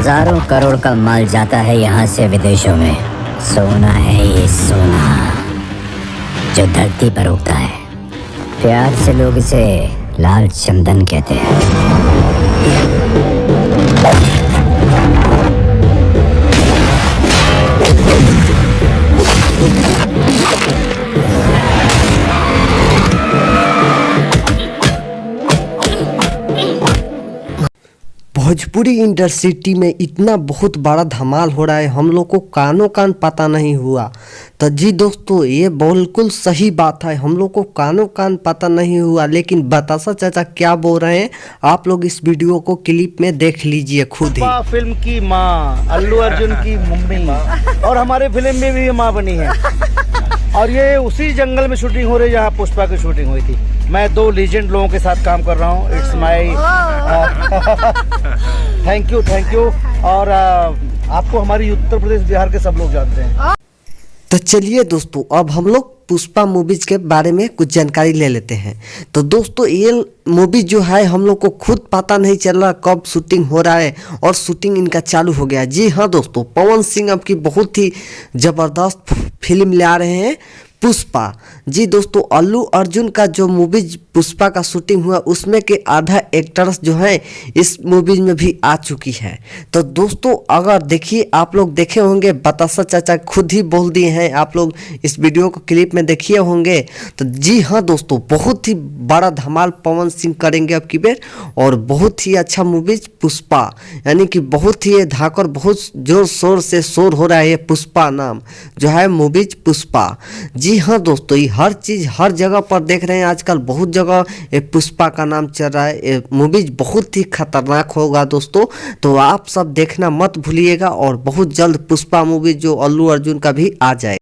हजारों करोड़ का माल जाता है यहाँ से विदेशों में। सोना है ये सोना जो धरती पर उगता है। प्यार से लोग इसे लाल चंदन कहते हैं। भोजपुरी इंडस्ट्री में इतना बहुत बड़ा धमाल हो रहा है, हम लोग को कानों कान पता नहीं हुआ। तो जी दोस्तों, ये बिल्कुल सही बात है, हम लोग को कानों कान पता नहीं हुआ। लेकिन बतासा चाचा क्या बोल रहे हैं, आप लोग इस वीडियो को क्लिप में देख लीजिए खुद ही। फिल्म की माँ, अल्लू अर्जुन की मम्मी, और हमारे फिल्म में भी माँ बनी है। और ये उसी जंगल में शूटिंग हो रही है जहाँ पुष्पा की शूटिंग हुई थी। मैं 2 लीजेंड लोगों के साथ काम कर रहा हूँ। It's my thank you. और आपको हमारी उत्तर प्रदेश बिहार के सब लोग जानते हैं। तो चलिए दोस्तों, अब हम लोग पुष्पा मूवीज के बारे में कुछ जानकारी ले लेते हैं। तो दोस्तों, ये मूवी जो है हम लोग को खुद पता नहीं चल रहा कब शूटिंग हो रहा है और शूटिंग इनका चालू हो गया। जी हाँ दोस्तों, पवन सिंह अब की बहुत ही ज़बरदस्त फिल्म ले आ रहे हैं, पुष्पा। जी दोस्तों, अल्लू अर्जुन का जो मूवीज पुष्पा का शूटिंग हुआ उसमें के आधा एक्टर्स जो है इस मूवीज में भी आ चुकी है। तो दोस्तों, अगर देखिए आप लोग देखे होंगे, बतासा चाचा खुद ही बोल दिए हैं, आप लोग इस वीडियो को क्लिप में देखिए होंगे। तो जी हाँ दोस्तों, बहुत ही बड़ा धमाल पवन सिंह करेंगे अब की बेर, और बहुत ही अच्छा मूवीज पुष्पा, यानी कि बहुत ही धाकर बहुत जोर शोर से शोर हो रहा है। ये पुष्पा नाम जो है मूवीज पुष्पा। जी हाँ दोस्तों, ये हर चीज़ हर जगह पर देख रहे हैं आजकल, बहुत जगह ये पुष्पा का नाम चल रहा है। ये मूवीज बहुत ही खतरनाक होगा दोस्तों, तो आप सब देखना मत भूलिएगा। और बहुत जल्द पुष्पा मूवी जो अल्लू अर्जुन का भी आ जाए।